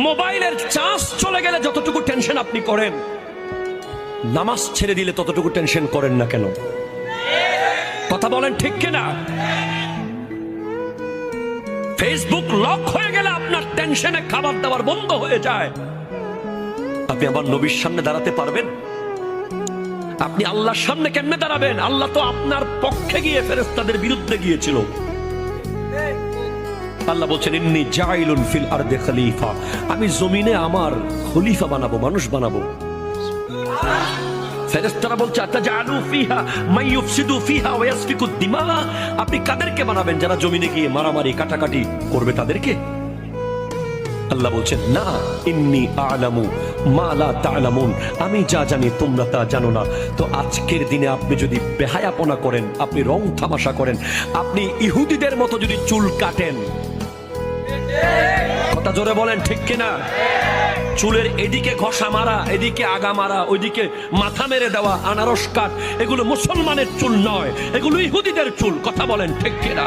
মোবাইলের চার্জ চলে গেলে যতটুকু টেনশন আপনি করেন, নামাজ ছেড়ে দিলে ততটুকু টেনশন করেন না কেন? কথা বলেন ঠিক কিনা? ফেসবুক লক হয়ে গেলে আপনার টেনশনে খাবার দাবার বন্ধ হয়ে যায়। আপনি আবার নবীর সামনে দাঁড়াতে পারবেন? আপনি আল্লাহর সামনে কেমনে দাঁড়াবেন? আল্লাহ তো আপনার পক্ষে গিয়ে ফেরেশতাদের বিরুদ্ধে গিয়েছিল। আল্লাহ বলছেন ইন্নী জাইলুন ফিল আরদি খলিফা, আমি জমিনে আমার খলিফা বানাবো, মানুষ বানাবো। ফেরেশতারা বলছে আতাজালু ফিহা মান ইউফসিদু ফিহা ওয়া ইয়াসফিকু দিমা, আপনি কাদেরকে বানাবেন? যারা জমিনে গিয়ে মারামারি কাটাকাটি করবে তাদেরকে? আল্লাহ বলছেন না, ইন্নী আ'লামু মা লা তা'লামুন, আমি যা জানি তোমরা তা জানো না। তো আজকের দিনে আপনি যদি বেহায়াপনা করেন, আপনি রং তামাশা করেন, আপনি ইহুদিদের মতো যদি চুল কাটেন, কথা জোরে বলেন ঠিক কিনা? চুলের এদিকে ঘষা মারা, এদিকে আগা মারা, ওইদিকে মাথা মেরে দেওয়া, আনারস কাট, এগুলো মুসলমানের চুল নয়, এগুলো ইহুদিদের চুল। কথা বলেন ঠিক কিনা?